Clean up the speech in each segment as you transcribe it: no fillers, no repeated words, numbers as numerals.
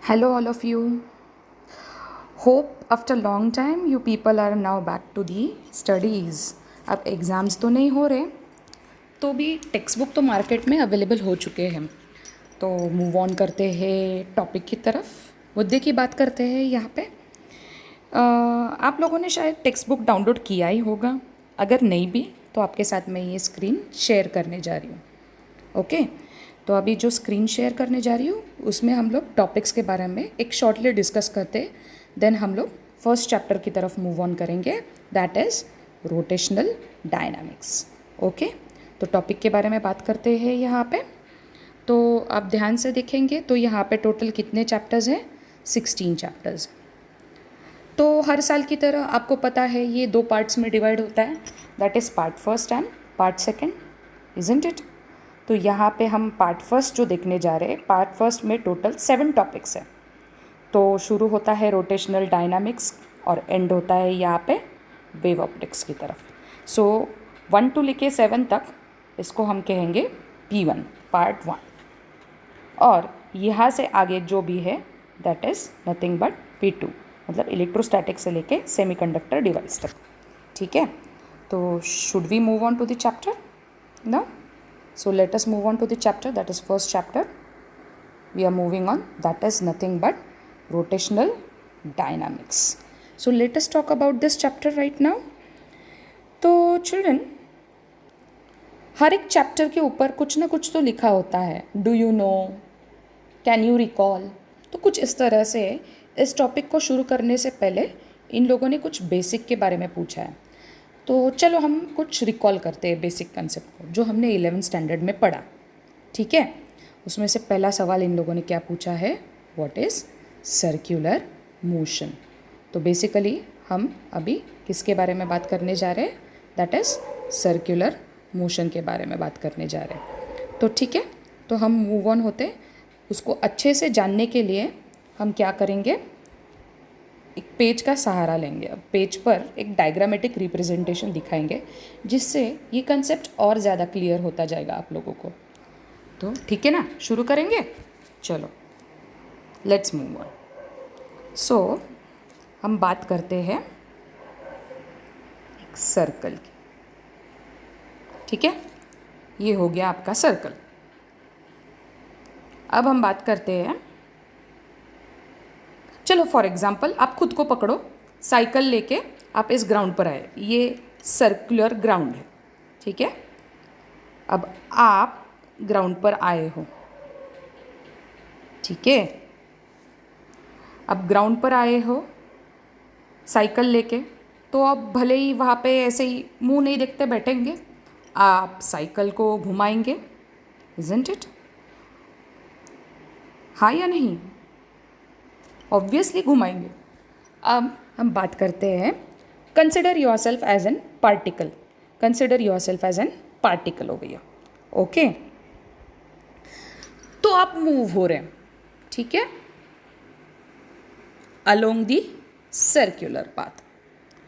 Hello, all of you. Hope after long time you people are now back to the studies. अब exams तो नहीं हो रहे, तो भी टेक्स्ट बुक तो मार्केट में अवेलेबल हो चुके हैं. तो मूव ऑन करते हैं टॉपिक की तरफ. मुद्दे की बात करते हैं यहाँ पे. आप लोगों ने शायद टेक्स्ट बुक डाउनलोड किया ही होगा. अगर नहीं भी तो आपके साथ मैं ये स्क्रीन शेयर करने जा रही हूँ. ओके तो अभी जो स्क्रीन शेयर करने जा रही हूँ उसमें हम लोग टॉपिक्स के बारे में एक शॉर्टली डिस्कस करते. देन हम लोग फर्स्ट चैप्टर की तरफ मूव ऑन करेंगे, that is rotational dynamics. Okay तो टॉपिक के बारे में बात करते हैं यहाँ पे. तो आप ध्यान से देखेंगे तो यहाँ पे टोटल कितने चैप्टर्स हैं? 16 चैप्टर्स. तो हर साल की तरह आपको पता है ये दो पार्ट्स में डिवाइड होता है, that is part first and part second, isn't it? तो यहाँ पे हम पार्ट फर्स्ट जो देखने जा रहे हैं, पार्ट फर्स्ट में टोटल 7 टॉपिक्स है. तो शुरू होता है रोटेशनल डायनामिक्स और एंड होता है यहाँ पे वेव ऑप्टिक्स की तरफ. सो 1 to लेके 7 तक इसको हम कहेंगे P1 पार्ट 1, और यहाँ से आगे जो भी है that is nothing but P2, मतलब इलेक्ट्रोस्टैटिक से लेके सेमीकंडक्टर डिवाइस तक. ठीक है, तो should we move on to the chapter now? So let us move on to the chapter, that is first chapter we are moving on, that is nothing but rotational dynamics. So let us talk about this chapter right now. तो children, हर एक chapter के ऊपर कुछ ना कुछ तो लिखा होता है. Do you know, can you recall? तो कुछ इस तरह से इस टॉपिक को शुरू करने से पहले इन लोगों ने कुछ बेसिक के बारे में पूछा है. तो चलो हम कुछ रिकॉल करते हैं बेसिक कंसेप्ट को जो हमने 11th स्टैंडर्ड में पढ़ा. ठीक है, उसमें से पहला सवाल इन लोगों ने क्या पूछा है? What is circular motion? तो बेसिकली हम अभी किसके बारे में बात करने जा रहे हैं? दैट इज़ सर्कुलर मोशन के बारे में बात करने जा रहे हैं. तो ठीक है, तो हम मूव ऑन होते. उसको अच्छे से जानने के लिए हम क्या करेंगे? एक पेज का सहारा लेंगे. अब पेज पर एक डायग्रामेटिक रिप्रेजेंटेशन दिखाएंगे जिससे ये कंसेप्ट और ज़्यादा क्लियर होता जाएगा आप लोगों को. तो ठीक है ना, शुरू करेंगे. चलो लेट्स मूव ऑन. सो हम बात करते हैं एक सर्कल की. ठीक है, ये हो गया आपका सर्कल. अब हम बात करते हैं, चलो फॉर एग्जाम्पल आप खुद को पकड़ो, साइकिल लेके आप इस ग्राउंड पर आए. ये सर्कुलर ग्राउंड है. ठीक है, अब आप ग्राउंड पर आए हो. ठीक है, अब ग्राउंड पर आए हो साइकिल लेके, तो अब भले ही वहाँ पे ऐसे ही मुंह नहीं देखते बैठेंगे, आप साइकिल को घुमाएंगे, इजंट इट? हाँ या नहीं? ऑब्वियसली घुमाएंगे. अब हम बात करते हैं, consider yourself as an particle. Consider yourself as an particle हो गया. ओके, तो आप मूव हो रहे हैं. ठीक है, along the circular path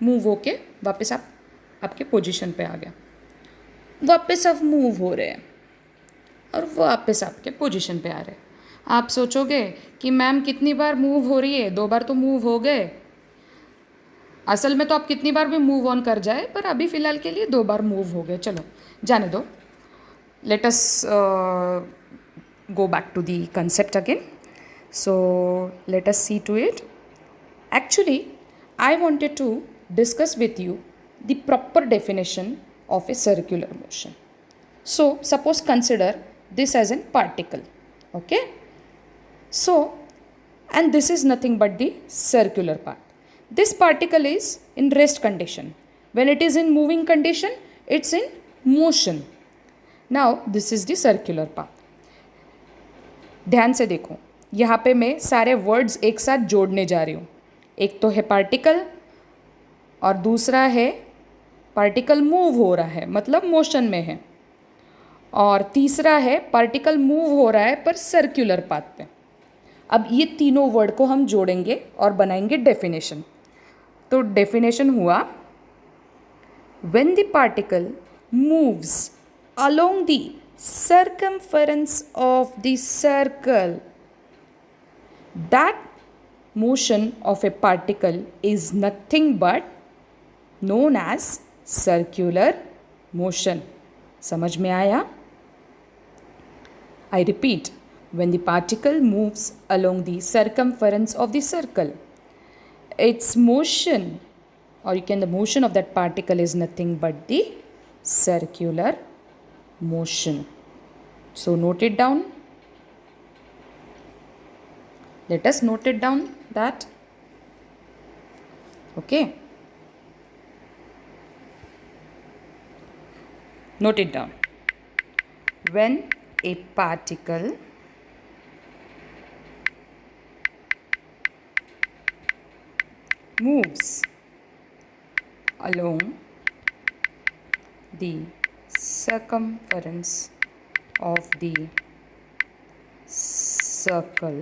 move होके वापस आप आपके पोजीशन पे आ गया. वापस आप मूव हो रहे हैं और वापस आपके पोजीशन पे आ रहे हैं. आप सोचोगे कि मैम कितनी बार मूव हो रही है? 2 बार तो मूव हो गए. असल में तो आप कितनी बार भी मूव ऑन कर जाए, पर अभी फ़िलहाल के लिए 2 बार मूव हो गए. चलो जाने दो. Let us go back to the concept again. So let us see to it. Actually I wanted to discuss with you the proper definition of a circular motion. So suppose consider this as an particle. Okay, so and this is nothing but the circular part. This particle is in rest condition. When it is in moving condition, it's in motion. Now this is the circular path. ध्यान से देखो, यहाँ पे मैं सारे words एक साथ जोड़ने जा रही हूँ. एक तो है पार्टिकल और दूसरा है पार्टिकल मूव हो रहा है, मतलब मोशन में है, और तीसरा है पार्टिकल मूव हो रहा है पर सर्कुलर पाथ पे. अब ये तीनों वर्ड को हम जोड़ेंगे और बनाएंगे डेफिनेशन. तो डेफिनेशन हुआ, when the particle moves along the circumference of the circle, That motion of a particle is nothing but known as circular motion. समझ में आया? I repeat, when the particle moves along the circumference of the circle, its motion, or you can, the motion of that particle is nothing but the circular motion. So note it down. Let us note it down that. Okay. Note it down. When a particle moves along the circumference of the circle,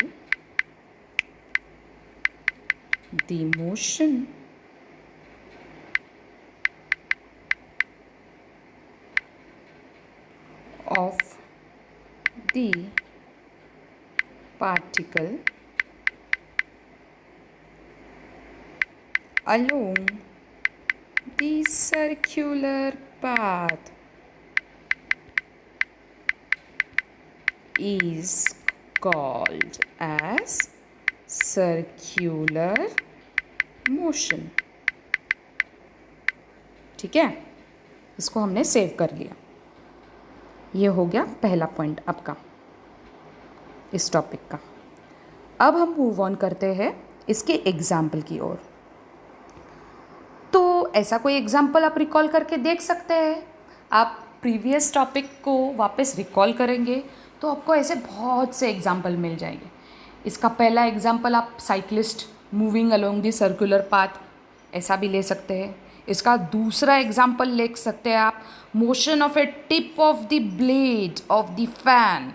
the motion of the particle along the circular path is called as circular motion. ठीक है, इसको हमने save कर लिया. ये हो गया पहला पॉइंट आपका इस टॉपिक का. अब हम मूव ऑन करते हैं इसके एग्जाम्पल की ओर. तो ऐसा कोई एग्जाम्पल आप रिकॉल करके देख सकते हैं. आप प्रीवियस टॉपिक को वापस रिकॉल करेंगे तो आपको ऐसे बहुत से एग्जाम्पल मिल जाएंगे. इसका पहला एग्जाम्पल आप cyclist moving along the circular path ऐसा भी ले सकते हैं. इसका दूसरा एग्जाम्पल ले सकते हैं आप motion of a tip of the blade of the fan.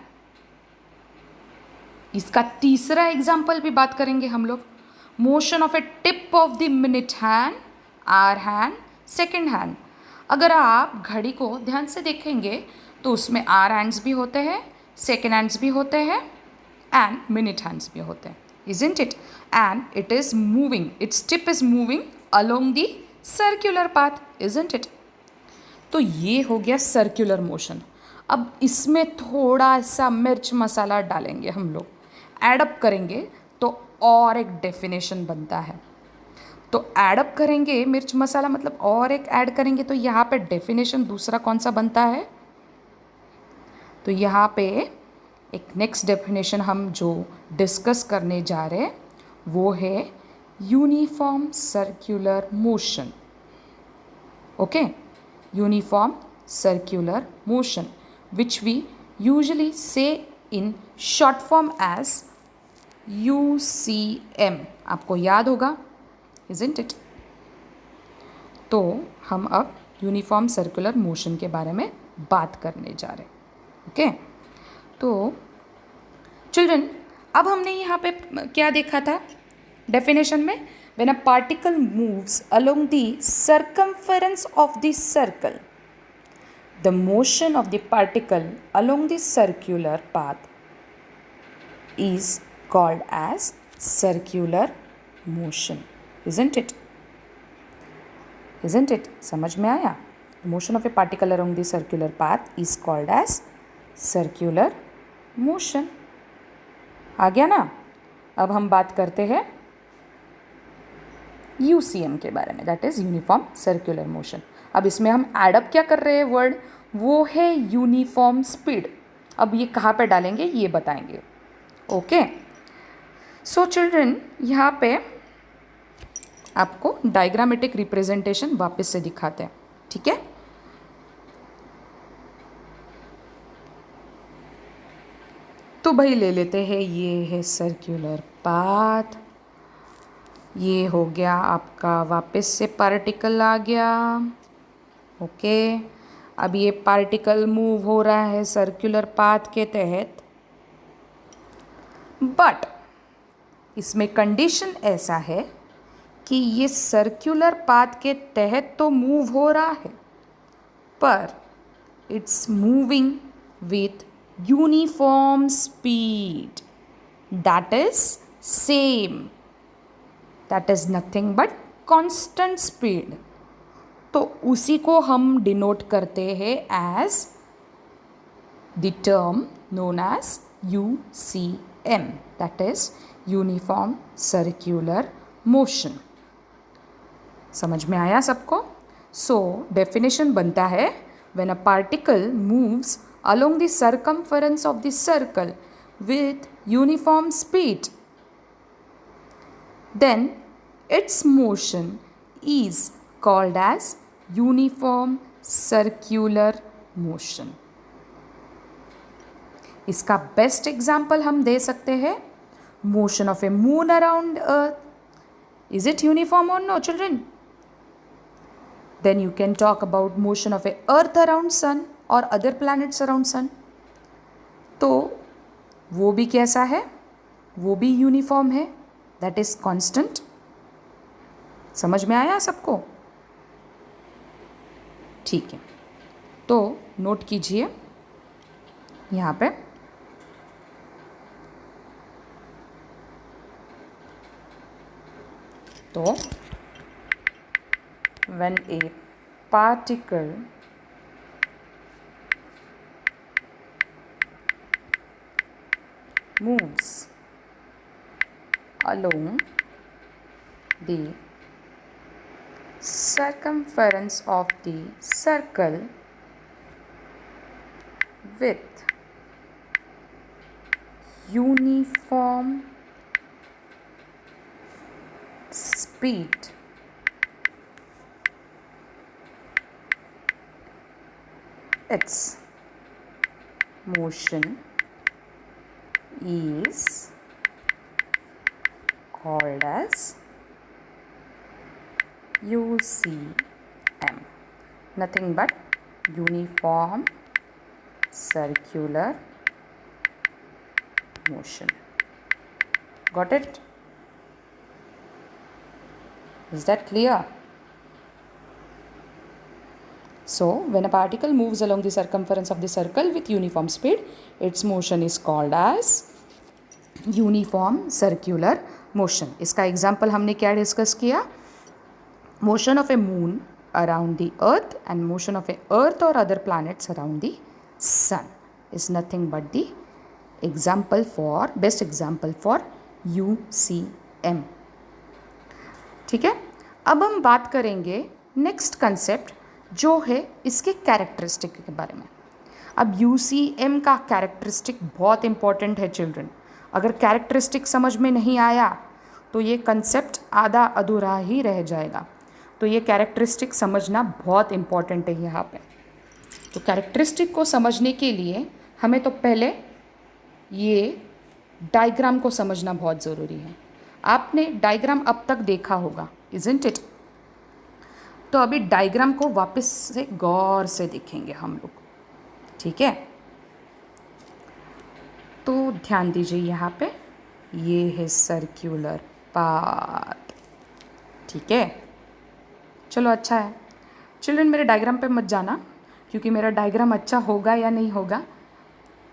इसका तीसरा एग्जाम्पल भी बात करेंगे हम लोग, motion of a tip of the minute hand, hour hand, second hand. अगर आप घड़ी को ध्यान से देखेंगे तो उसमें आवर हैंड्स भी होते हैं, सेकेंड हैंड्स भी होते हैं एंड मिनट हैंड्स भी होते हैं, isn't it? And it is moving, its tip is moving along the circular path, isn't it? तो ये हो गया सर्कुलर मोशन. अब इसमें थोड़ा सा मिर्च मसाला डालेंगे हम लोग, एडअप करेंगे तो और एक डेफिनेशन बनता है. तो एडअप करेंगे मिर्च मसाला मतलब और एक ऐड करेंगे तो यहाँ पे डेफिनेशन दूसरा कौन सा बनता है. तो यहाँ पे एक नेक्स्ट डेफिनेशन हम जो डिस्कस करने जा रहे हैं वो है uniform circular motion. Okay, uniform circular motion which we usually say in short form as UCM. आपको याद होगा, isn't it? तो हम अब यूनिफॉर्म सर्कुलर मोशन के बारे में बात करने जा रहे हैं. ओके, तो चिल्ड्रन अब हमने यहाँ पे क्या देखा था डेफिनेशन में, when a particle moves along the circumference of the circle, the motion of the particle along the circular path is called as circular motion. isn't it? Isn't it? समझ में आया? Motion of a particle along the circular path is called as circular motion. आ गया ना. अब हम बात करते हैं UCM के बारे में, that is uniform circular motion. अब इसमें हम एडअप क्या कर रहे हैं वर्ड, वो है यूनिफॉर्म स्पीड. अब ये कहाँ पे डालेंगे ये बताएंगे. ओके, सो चिल्ड्रन यहाँ पे आपको डायग्रामेटिक रिप्रेजेंटेशन वापस से दिखाते हैं. ठीक है, तो भाई ले लेते हैं, ये है सर्कुलर पाथ, ये हो गया आपका वापस से पार्टिकल आ गया. ओके, अब ये पार्टिकल मूव हो रहा है सर्कुलर पाथ के तहत, बट इसमें कंडीशन ऐसा है कि ये सर्कुलर पाथ के तहत तो मूव हो रहा है पर it's moving with uniform speed, that is same, that is nothing but constant speed. तो उसी को हम डिनोट करते हैं as the term known as UCM, that is uniform circular motion. समझ में आया सबको? सो डेफिनेशन बनता है, when a particle moves along the circumference of the circle with uniform speed, then its motion is called as uniform circular motion. इसका best example हम दे सकते हैं motion of a moon around earth. Is it uniform और no children? Then you can talk about motion of a earth around sun or other planets around sun. तो वो भी कैसा है? वो भी यूनिफॉर्म है, दैट इज कांस्टेंट। समझ में आया सबको? ठीक है, तो नोट कीजिए यहाँ पे तो when a particle moves along the circumference of the circle with uniform speed, its motion is called as UCM, nothing but uniform circular motion. Got it? Is that clear? So, when a particle moves along the circumference of the circle with uniform speed, its motion is called as uniform circular motion. इसका example हमने क्या discuss किया? Motion of a moon around the earth and motion of a earth और other planets around the sun is nothing but the example for best example for UCM. ठीक है, अब हम बात करेंगे नेक्स्ट कंसेप्ट जो है इसके कैरेक्टरिस्टिक के बारे में। अब UCM का कैरेक्टरिस्टिक बहुत इंपॉर्टेंट है चिल्ड्रन। अगर कैरेक्टरिस्टिक समझ में नहीं आया तो ये कंसेप्ट आधा अधूरा ही रह जाएगा। तो ये कैरेक्टरिस्टिक समझना बहुत इंपॉर्टेंट है यहाँ पे। तो कैरेक्टरिस्टिक को समझने के लिए हमें तो पहले ये डायग्राम को समझना बहुत ज़रूरी है। आपने डायग्राम अब तक देखा होगा, इज़न्ट इट? तो अभी डायग्राम को वापस से गौर से देखेंगे हम लोग, ठीक है? तो ध्यान दीजिए यहाँ पे, ये है सर्क्यूलर पाथ, ठीक है? चलो अच्छा है चिल्ड्रन, मेरे डायग्राम पे मत जाना क्योंकि मेरा डायग्राम अच्छा होगा या नहीं होगा,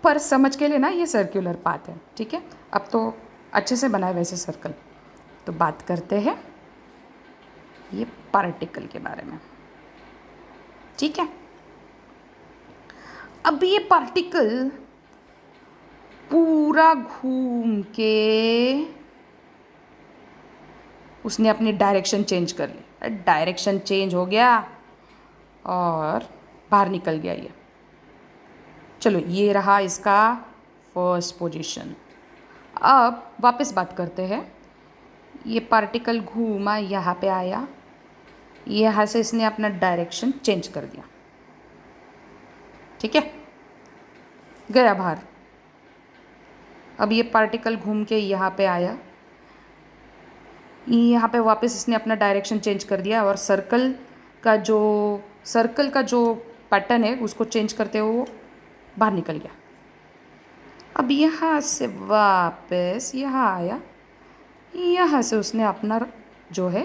पर समझ के लेना ये सर्क्यूलर पाथ है, ठीक है? अब तो अच्छे से बनाए वैसे सर्कल। तो बात करते हैं ये पार्टिकल के बारे में, ठीक है? अब ये पार्टिकल पूरा घूम के उसने अपनी डायरेक्शन चेंज कर ली। डायरेक्शन चेंज हो गया और बाहर निकल गया ये। चलो ये रहा इसका फर्स्ट पोजीशन। अब वापस बात करते हैं। ये पार्टिकल घूमा, यहाँ पे आया, यहाँ से इसने अपना डायरेक्शन चेंज कर दिया, ठीक है? गया बाहर। अब ये पार्टिकल घूम के यहाँ पे आया, यहाँ पे वापस इसने अपना डायरेक्शन चेंज कर दिया और सर्कल का जो पैटर्न है उसको चेंज करते हुए वो बाहर निकल गया। अब यहाँ से वापस यहाँ आया, यहाँ से उसने अपना जो है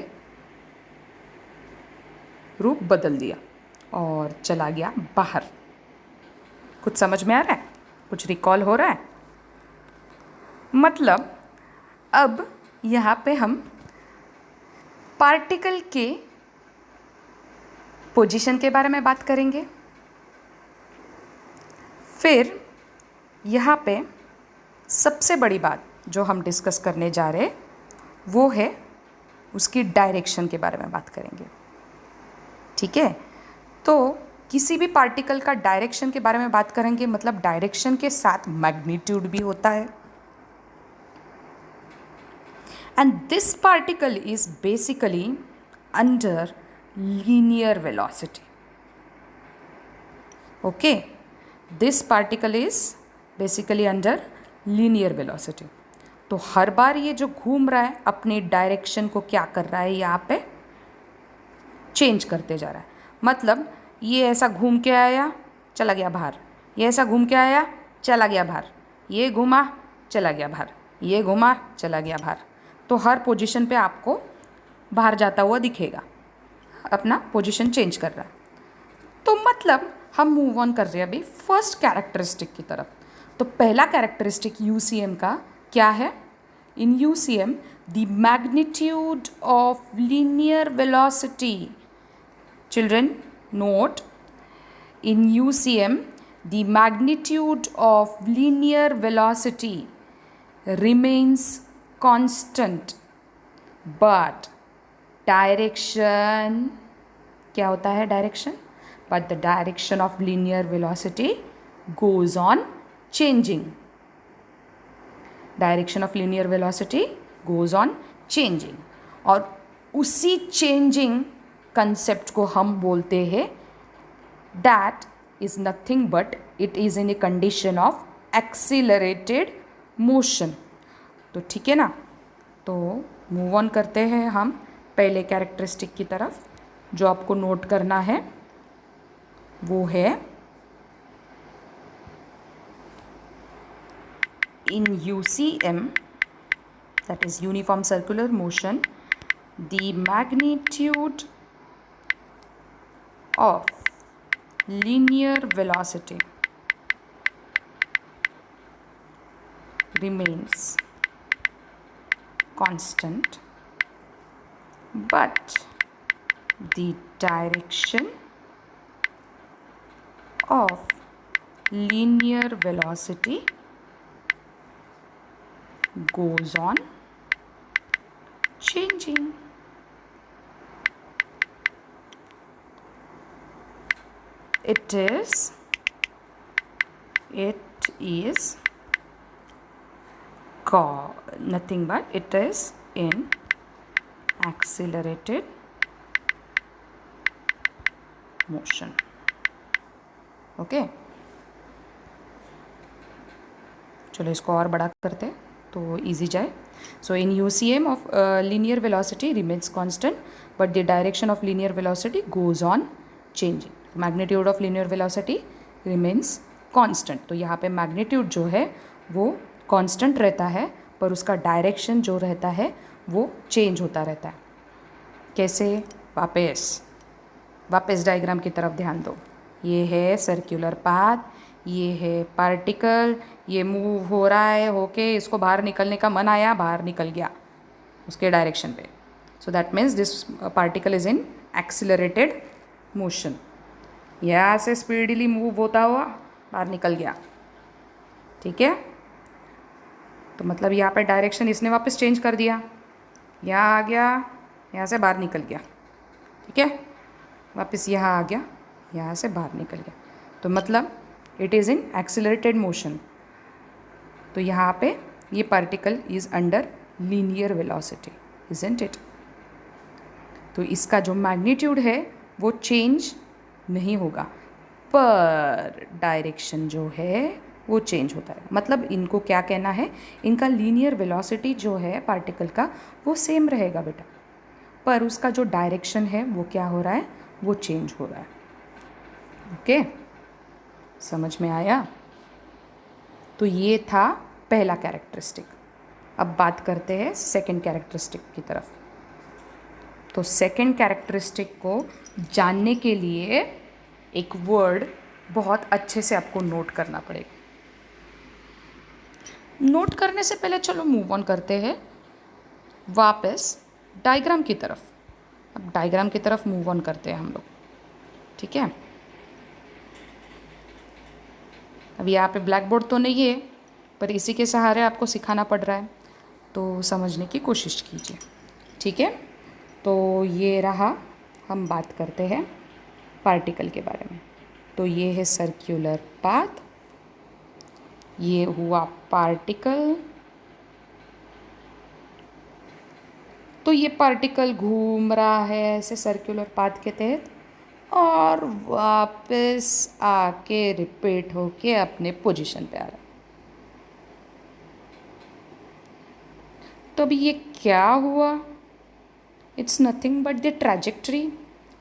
रूप बदल दिया और चला गया बाहर। कुछ समझ में आ रहा है? कुछ रिकॉल हो रहा है? मतलब अब यहाँ पे हम पार्टिकल के पोजीशन के बारे में बात करेंगे। फिर यहाँ पे सबसे बड़ी बात जो हम डिस्कस करने जा रहे वो है उसकी डायरेक्शन के बारे में बात करेंगे। ठीक है, तो किसी भी पार्टिकल का डायरेक्शन के बारे में बात करेंगे, मतलब डायरेक्शन के साथ मैग्नीट्यूड भी होता है। And this particle is basically under linear velocity. Okay, this particle is basically under linear velocity. तो हर बार ये जो घूम रहा है अपनी डायरेक्शन को क्या कर रहा है, यहाँ पे चेंज करते जा रहा है। मतलब ये ऐसा घूम के आया, चला गया बाहर, ये ऐसा घूम के आया, चला गया बाहर, ये घूमा, चला गया बाहर, ये घूमा, चला गया बाहर। तो हर पोजीशन पे आपको बाहर जाता हुआ दिखेगा, अपना पोजीशन चेंज कर रहा है। तो मतलब हम मूव ऑन कर रहे हैं अभी फर्स्ट कैरेक्टरिस्टिक की तरफ। तो पहला कैरेक्टरिस्टिक यूसीएम का क्या है? In UCM the magnitude of linear velocity, children note, in UCM the magnitude of linear velocity remains constant but direction, क्या होता है direction? but the direction of linear velocity goes on changing. Direction of linear velocity goes on changing, और उसी changing concept को हम बोलते हैं that is nothing but it is in a condition of accelerated motion. तो ठीक है ना, तो मूव ऑन करते हैं हम पहले कैरेक्टरिस्टिक की तरफ। जो आपको नोट करना है वो है in UCM, that is uniform circular motion, the magnitude of linear velocity remains constant but the direction of linear velocity goes on changing. It is nothing but it is in accelerated motion. Okay, चलो इसको और बड़ा करते तो easy जाए। So in UCM of linear velocity remains constant but the direction of linear velocity goes on changing. Magnitude of linear velocity remains constant. तो यहाँ पे मैग्नीट्यूड जो है वो कांस्टेंट रहता है पर उसका डायरेक्शन जो रहता है वो चेंज होता रहता है। कैसे? वापस डायग्राम की तरफ ध्यान दो। ये है सर्कुलर पाथ, ये है पार्टिकल, ये मूव हो रहा है, होके इसको बाहर निकलने का मन आया, बाहर निकल गया उसके डायरेक्शन पे। So that means this particle is in accelerated motion. यहाँ से स्पीडली मूव होता हुआ बाहर निकल गया। ठीक है, तो मतलब यहाँ पे डायरेक्शन इसने वापस चेंज कर दिया, यहाँ आ गया, यहाँ से बाहर निकल गया। ठीक है, वापस यहाँ आ गया, यहाँ से बाहर निकल गया। तो मतलब it is in accelerated motion. तो यहाँ पे ये particle is under linear velocity, isn't it? तो इसका जो मैग्नीट्यूड है वो चेंज नहीं होगा पर डायरेक्शन जो है वो चेंज होता है। मतलब इनको क्या कहना है, इनका लीनियर वेलोसिटी जो है पार्टिकल का वो सेम रहेगा बेटा, पर उसका जो डायरेक्शन है वो क्या हो रहा है, वो चेंज हो रहा है। ओके, समझ में आया? तो ये था पहला कैरेक्टरिस्टिक। अब बात करते हैं सेकंड कैरेक्टरिस्टिक की तरफ। तो सेकंड कैरेक्टरिस्टिक को जानने के लिए एक वर्ड बहुत अच्छे से आपको नोट करना पड़ेगा। नोट करने से पहले चलो मूव ऑन करते हैं वापस डायग्राम की तरफ। अब डायग्राम की तरफ मूव ऑन करते हैं हम लोग, ठीक है। अब यहाँ पे ब्लैक बोर्ड तो नहीं है, पर इसी के सहारे आपको सिखाना पड़ रहा है, तो समझने की कोशिश कीजिए, ठीक है। तो ये रहा, हम बात करते हैं पार्टिकल के बारे में। तो ये है सर्क्यूलर पाथ, ये हुआ पार्टिकल। तो ये पार्टिकल घूम रहा है ऐसे सर्कुलर पाथ के तहत, और वापस आके रिपीट होके अपने पोजीशन पे आ रहा है। तो अभी ये क्या हुआ? It's nothing but the trajectory.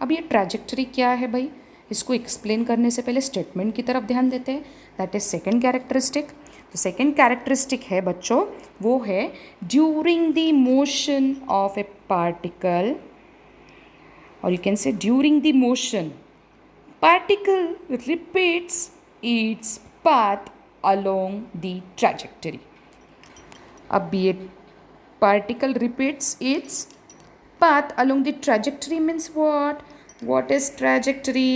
अब ये ट्रैजेक्टरी क्या है भाई, इसको एक्सप्लेन करने से पहले स्टेटमेंट की तरफ ध्यान देते हैं। That is second characteristic. तो सेकेंड कैरेक्टरिस्टिक है बच्चों, वो है during the motion of a particle, or you can say during the motion, particle repeats its path along the trajectory. अब ये particle repeats its path along the trajectory means what? What is trajectory?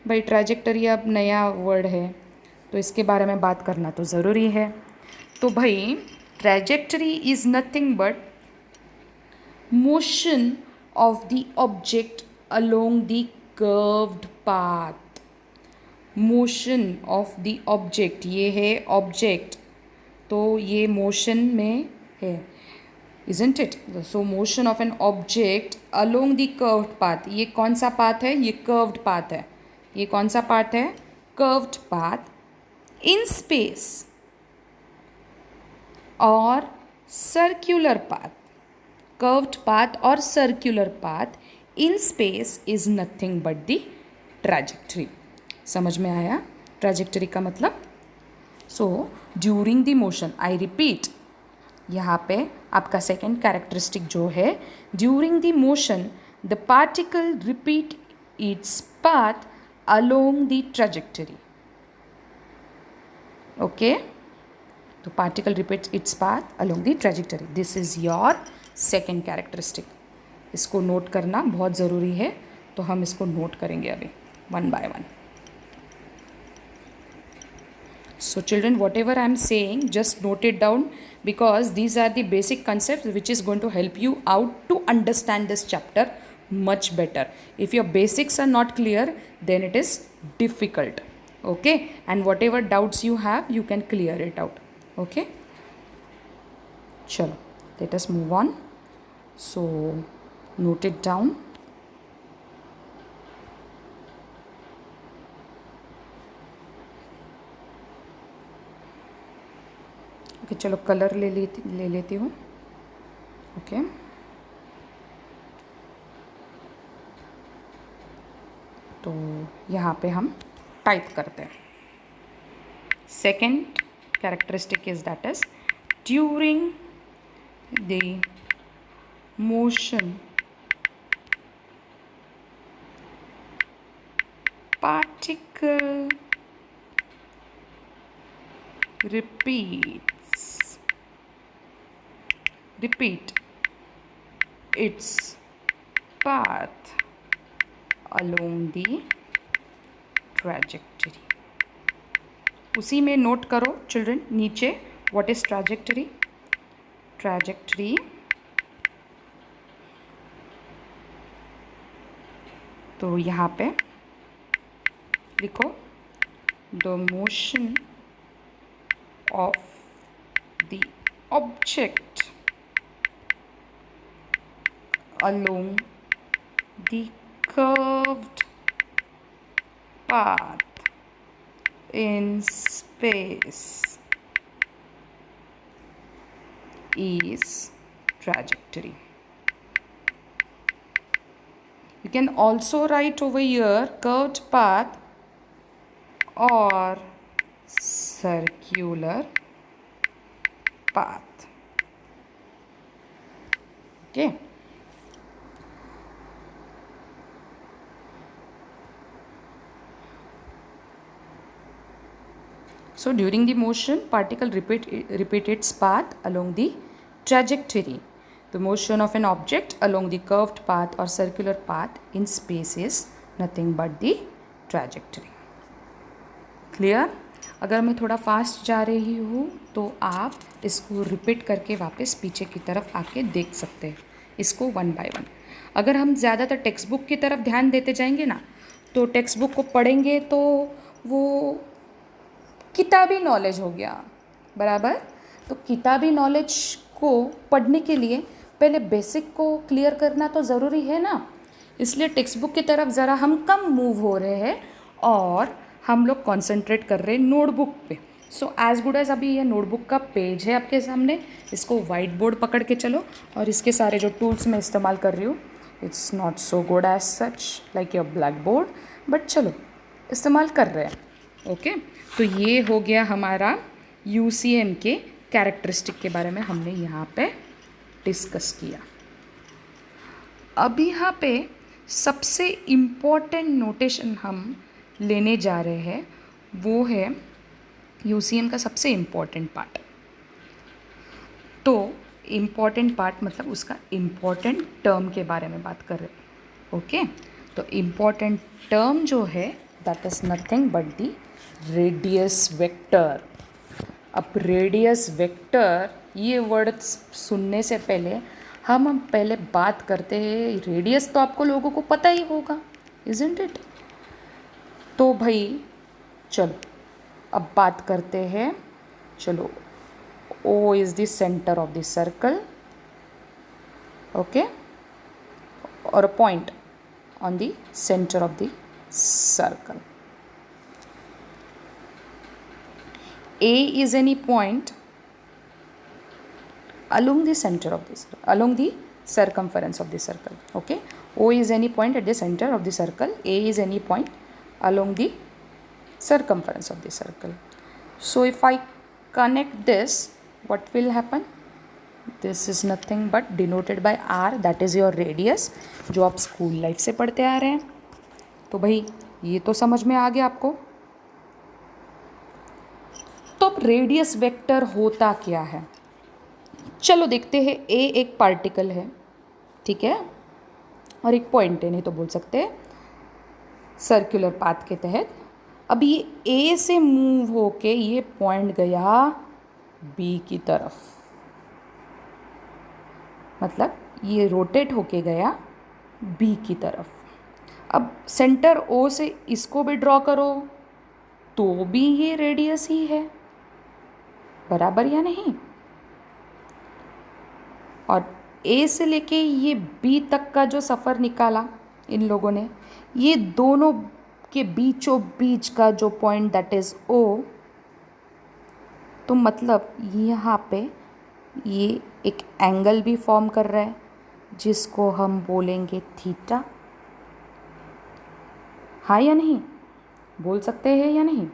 भाई trajectory अब नया word है, तो इसके बारे में बात करना तो ज़रूरी है। तो भाई trajectory is nothing but motion of the object along the curved path. motion of the object, ये है object, तो ये motion में है, isn't it? So motion of an object along the curved path, ये कौन सा path है? ये curved path है। ये कौन सा path है? curved path in space और circular path। curved path or circular path in space is nothing but the trajectory। समझ में आया trajectory का मतलब? So during the motion, I repeat, यहाँ पे आपका second characteristic जो है, during the motion the particle repeat its path along the trajectory। okay, तो particle repeats its path along the trajectory। this is your second characteristic. इसको note करना बहुत ज़रूरी है, तो हम इसको नोट करेंगे अभी one by one. So children, whatever I am saying, just note it down, because these are the basic concept which is going to help you out to understand this chapter much better. If your basics are not clear, then it is difficult. Okay, and whatever doubts you have, you can clear it out. Okay, chalo, let us move on. So note it down. Okay, चलो colour ले लेती हूँ। Okay, तो यहाँ पे हम type करते हैं। Second characteristic is that is during the motion particle repeat its path along the trajectory। उसी में नोट करो चिल्ड्रन नीचे, व्हाट इज ट्रैजेक्टरी। ट्रैजेक्टरी तो यहाँ पे लिखो the motion of the object along the curved path in space is trajectory। You can also write over here curved path or circular path। Okay, so during the motion particle repeat its path along the trajectory। The motion of an object along the curved path और circular path in space is nothing but the trajectory. Clear? अगर मैं थोड़ा fast जा रही हूँ तो आप इसको रिपीट करके वापस पीछे की तरफ आके देख सकते हैं इसको वन बाय वन। अगर हम ज़्यादातर टेक्स्ट बुक की तरफ ध्यान देते जाएंगे ना तो टेक्स्ट बुक को पढ़ेंगे तो वो किताबी नॉलेज हो गया, बराबर। तो किताबी नॉलेज को पढ़ने के लिए पहले बेसिक को क्लियर करना तो ज़रूरी है ना, इसलिए टेक्स्ट बुक की तरफ ज़रा हम कम मूव हो रहे हैं और हम लोग कॉन्सेंट्रेट कर रहे हैं नोटबुक पे। सो एज गुड एज अभी ये नोटबुक का पेज है आपके सामने, इसको वाइट बोर्ड पकड़ के चलो और इसके सारे जो टूल्स मैं इस्तेमाल कर रही हूँ it's not so good as such like your blackboard, but चलो इस्तेमाल कर रहे हैं। ओके तो ये हो गया हमारा यूसीएम के कैरेक्टरिस्टिक के बारे में हमने यहाँ पे डिस्कस किया। अब यहाँ पे सबसे इम्पोर्टेंट नोटेशन हम लेने जा रहे हैं वो है यूसीएम का सबसे इम्पोर्टेंट पार्ट। तो इम्पॉर्टेंट पार्ट मतलब उसका इम्पॉर्टेंट टर्म के बारे में बात कर रहे हैं। ओके तो इम्पॉर्टेंट टर्म जो है that is nothing but the radius vector. अब रेडियस वेक्टर ये वर्ड सुनने से पहले हम पहले बात करते हैं, रेडियस तो आपको लोगों को पता ही होगा, इज़न्ट इट? तो भाई चलो अब बात करते हैं, चलो O is the center of the circle, okay, or a point on the center of the circle. A is any point along the center of the circle, along the circumference of the circle, okay. O is any point at the center of the circle, A is any point along the circumference of the circle. So if I connect this, what will happen? This is nothing but denoted by R, that is your radius, जो आप school life से पढ़ते आ रहे हैं। तो भाई ये तो समझ में आ गया आपको। तो अब रेडियस वेक्टर होता क्या है, चलो देखते हैं। ए एक पार्टिकल है, ठीक है, और एक पॉइंट है, नहीं तो बोल सकते सर्कुलर पाथ के तहत। अब ये ए से मूव होके ये पॉइंट गया बी की तरफ, मतलब ये रोटेट होके गया बी की तरफ। अब सेंटर ओ से इसको भी ड्रॉ करो तो भी ये रेडियस ही है, बराबर या नहीं? और ए से लेके ये बी तक का जो सफ़र निकाला इन लोगों ने, ये दोनों के बीचों बीच का जो पॉइंट दैट इज़ ओ, तो मतलब यहाँ पे ये एक एंगल भी फॉर्म कर रहा है जिसको हम बोलेंगे थीटा। हाँ या नहीं, बोल सकते हैं या नहीं?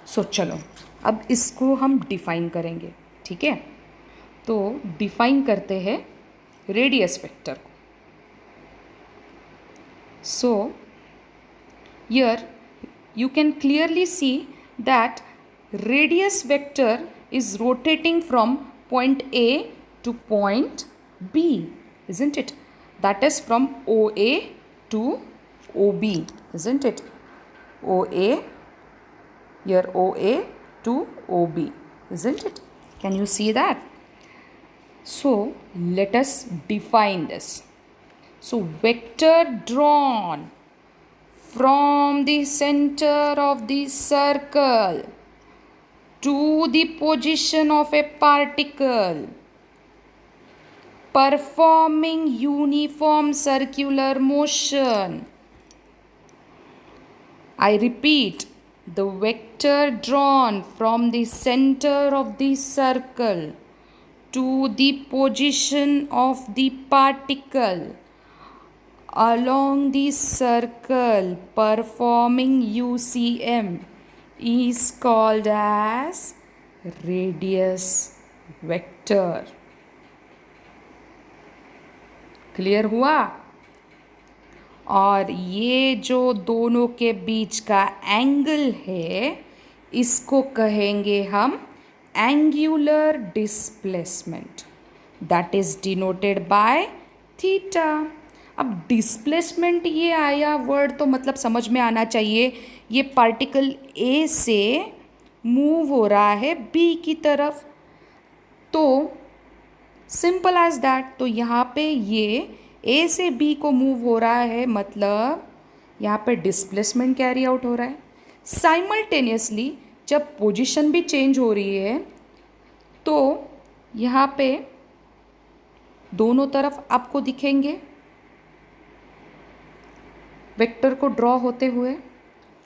सो चलो अब इसको हम डिफाइन करेंगे, ठीक है। तो डिफाइन करते हैं रेडियस वेक्टर को। So here you can clearly see that radius vector is rotating from point A to point B, isn't it? That is from OA to OB, isn't it? OA, here OA to OB, isn't it? Can you see that? So let us define this. So vector drawn from the center of the circle to the position of a particle performing uniform circular motion. I repeat, the vector drawn from the center of the circle to the position of the particle along the circle performing UCM is called as radius vector. Clear हुआ? और ये जो दोनों के बीच का angle है इसको कहेंगे हम angular displacement. That is denoted by theta. अब डिस्प्लेसमेंट ये आया वर्ड तो मतलब समझ में आना चाहिए ये पार्टिकल ए से मूव हो रहा है बी की तरफ, तो सिंपल एज दैट। तो यहाँ पे ये ए से बी को मूव हो रहा है, मतलब यहाँ पे डिस्प्लेसमेंट कैरी आउट हो रहा है। साइमल्टेनियसली जब पोजीशन भी चेंज हो रही है तो यहाँ पे दोनों तरफ आपको दिखेंगे वेक्टर को ड्रॉ होते हुए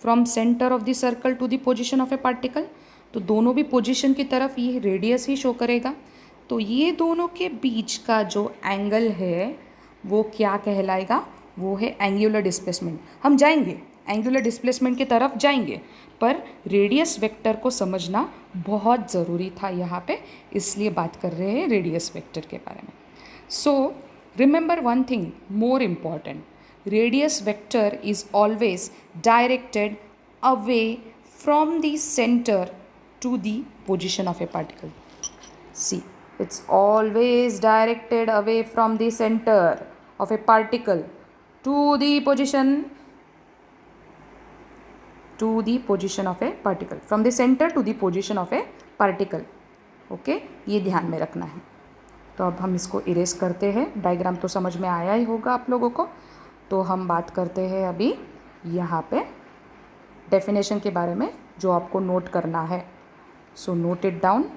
from centre of the circle to the position of a particle. तो दोनों भी पोजीशन की तरफ ये रेडियस ही शो करेगा। तो ये दोनों के बीच का जो एंगल है वो क्या कहलाएगा, वो है एंगुलर डिस्प्लेसमेंट। हम जाएंगे एंगुलर डिस्प्लेसमेंट की तरफ जाएंगे, पर रेडियस वेक्टर को समझना बहुत ज़रूरी था यहाँ पे, इसलिए बात कर रहे हैं रेडियस वेक्टर के बारे में। So remember one thing more important, radius vector is always directed away from the center to the position of a particle. See, it's always directed away from the center of a particle to the position of a particle, from the center to the position of a particle. Okay, ये ध्यान में रखना है। तो अब हम इसको erase करते हैं। डायग्राम तो समझ में आया ही होगा आप लोगों को। तो हम बात करते हैं अभी यहाँ पे डेफिनेशन के बारे में जो आपको नोट करना है। सो नोट इट डाउन,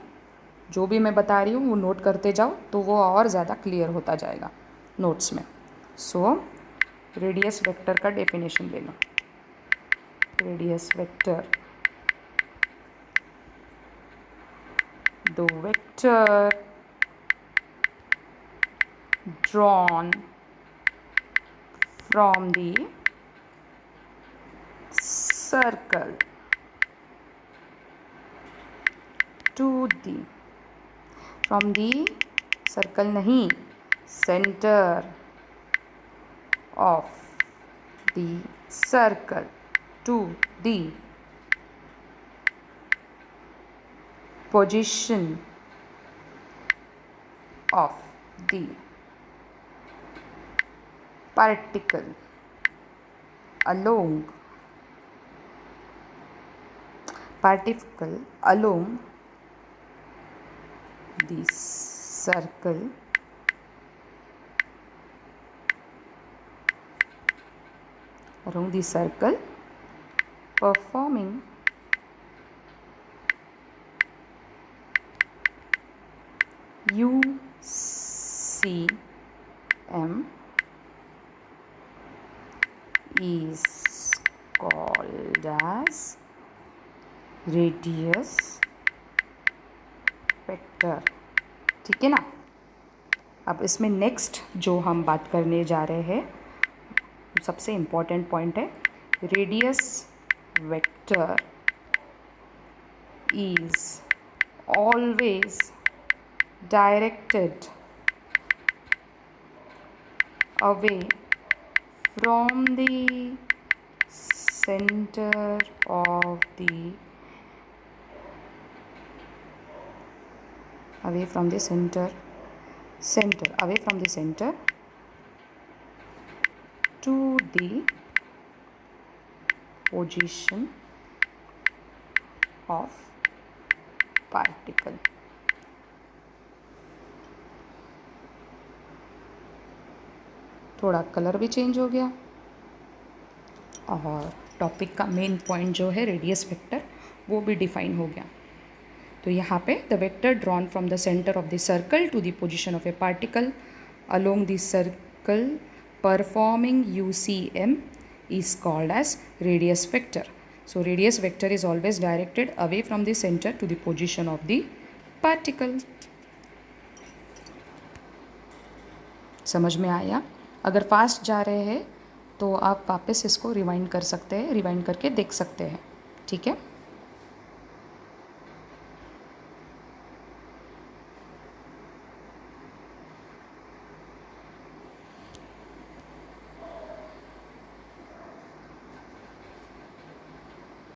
जो भी मैं बता रही हूँ वो नोट करते जाओ तो वो और ज़्यादा क्लियर होता जाएगा नोट्स में। सो रेडियस वेक्टर का डेफिनेशन ले लो। Radius vector, the vector drawn from the circle to the, from the circle नहीं, center of the circle to the position of the particle along the circle performing UCM is called as radius vector. ठीक है ना। अब इसमें next जो हम बात करने जा रहे हैं सबसे इम्पॉर्टेंट पॉइंट है, radius vector is always directed away from the center of the away from the center to the position of particle। थोड़ा कलर भी चेंज हो गया और टॉपिक का मेन पॉइंट जो है रेडियस वेक्टर वो भी डिफाइन हो गया। तो यहाँ पे the vector drawn from the centre of the circle to the position of a particle along the circle performing UCM is called as radius vector. So radius vector is always directed away from the center to the position of the particle. समझ में आया? अगर fast जा रहे हैं तो आप वापस इसको रिवाइंड कर सकते हैं, रिवाइंड करके देख सकते हैं। ठीक है।